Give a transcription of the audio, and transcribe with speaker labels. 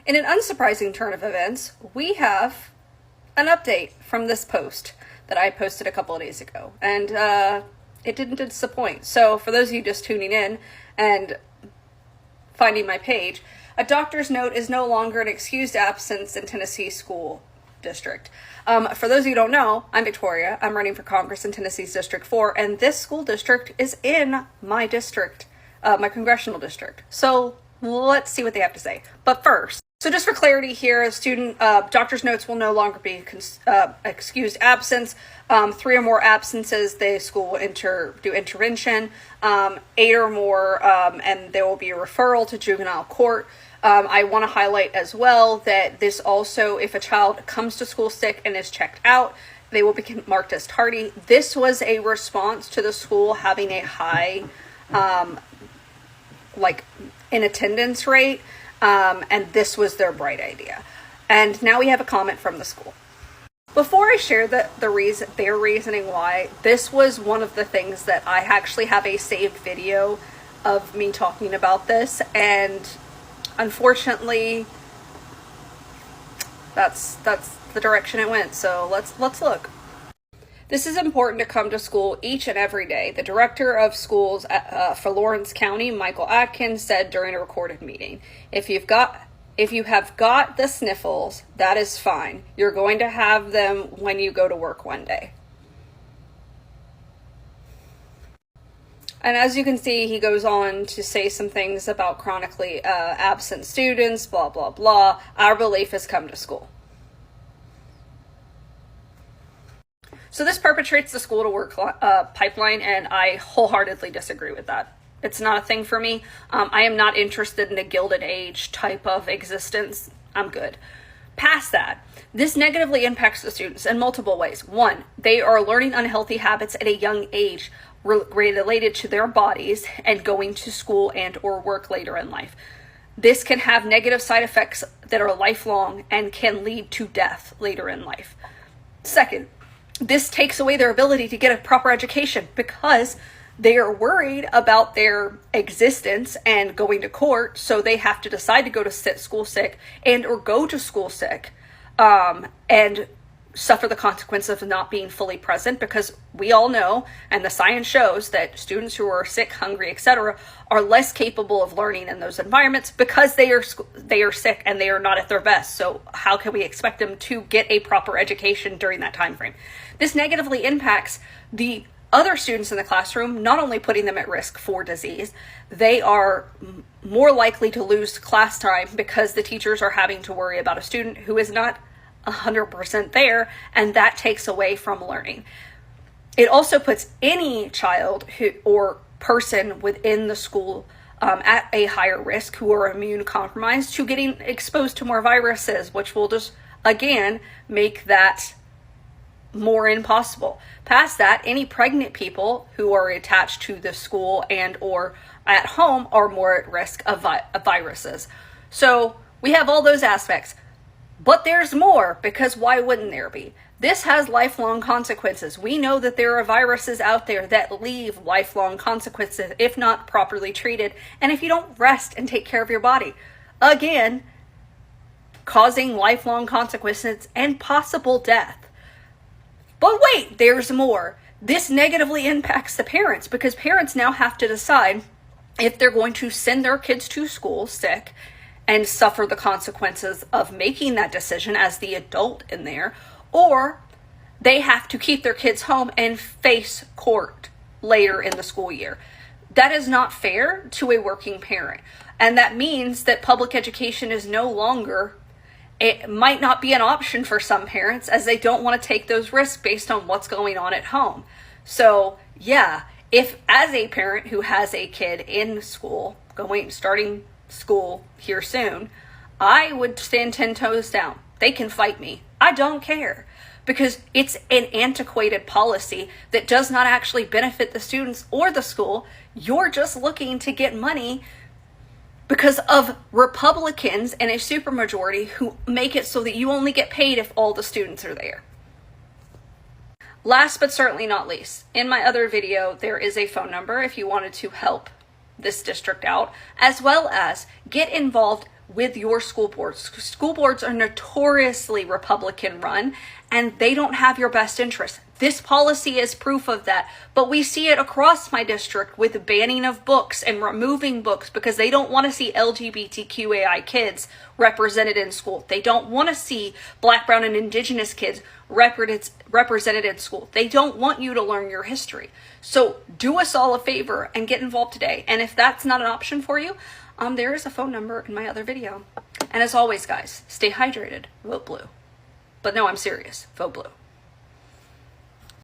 Speaker 1: In an unsurprising turn of events, we have an update from this post that I posted a couple of days ago, and it didn't disappoint. So for those of you just tuning in and finding my page, a doctor's note is no longer an excused absence in Tennessee school district. For those of you who don't know, I'm Victoria. I'm running for Congress in Tennessee's District 4, and this school district is in my district, my congressional district. So let's see what they have to say. But first, so just for clarity here, a student doctor's notes will no longer be excused absence. 3 or more absences, the school will do intervention. 8 or more, and there will be a referral to juvenile court. I want to highlight as well that this also, if a child comes to school sick and is checked out, they will be marked as tardy. This was a response to the school having a high, in attendance rate. And this was their bright idea. And now we have a comment from the school. Before I share their reasoning why, this was one of the things that I actually have a saved video of me talking about this, and unfortunately, that's the direction it went. So let's look. This is important to come to school each and every day. The director of schools for Lawrence County, Michael Atkins, said during a recorded meeting, if you have got the sniffles, that is fine. You're going to have them when you go to work one day. And as you can see, he goes on to say some things about chronically absent students, blah, blah, blah. Our belief is come to school. So this perpetrates the school to work pipeline, and I wholeheartedly disagree with that. It's not a thing for me. I am not interested in a Gilded Age type of existence. I'm good. Past that, this negatively impacts the students in multiple ways. 1, they are learning unhealthy habits at a young age related to their bodies and going to school and or work later in life. This can have negative side effects that are lifelong and can lead to death later in life. 2nd, this takes away their ability to get a proper education because they are worried about their existence and going to court, so they have to decide to go to school sick and or go to school sick and suffer the consequence of not being fully present, because we all know, and the science shows, that students who are sick, hungry, etc., are less capable of learning in those environments because they are sick and they are not at their best. So how can we expect them to get a proper education during that time frame? This negatively impacts the other students in the classroom, not only putting them at risk for disease, they are more likely to lose class time because the teachers are having to worry about a student who is not 100% there, and that takes away from learning. It also puts any child or person within the school at a higher risk who are immune compromised to getting exposed to more viruses, which will just, again, make that more impossible. Past that, any pregnant people who are attached to the school and or at home are more at risk of viruses. So we have all those aspects. But there's more, because why wouldn't there be? This has lifelong consequences. We know that there are viruses out there that leave lifelong consequences if not properly treated, and if you don't rest and take care of your body. Again, causing lifelong consequences and possible death. But wait, there's more. This negatively impacts the parents, because parents now have to decide if they're going to send their kids to school sick and suffer the consequences of making that decision as the adult in there, or they have to keep their kids home and face court later in the school year. That is not fair to a working parent. And that means that public education is no longer, it might not be an option for some parents, as they don't want to take those risks based on what's going on at home. So yeah, if as a parent who has a kid in school, starting school here soon, I would stand 10 toes down. They can fight me. I don't care, because it's an antiquated policy that does not actually benefit the students or the school. You're just looking to get money because of Republicans and a supermajority who make it so that you only get paid if all the students are there. Last but certainly not least, in my other video, there is a phone number if you wanted to help this district out, as well as get involved with your school boards. School boards are notoriously Republican run, and they don't have your best interest. This policy is proof of that, but we see it across my district with the banning of books and removing books because they don't want to see LGBTQAI kids represented in school. They don't want to see Black, Brown, and Indigenous kids represented in school. They don't want you to learn your history. So do us all a favor and get involved today. And if that's not an option for you, there is a phone number in my other video. And as always, guys, stay hydrated, vote blue. But no, I'm serious, vote blue.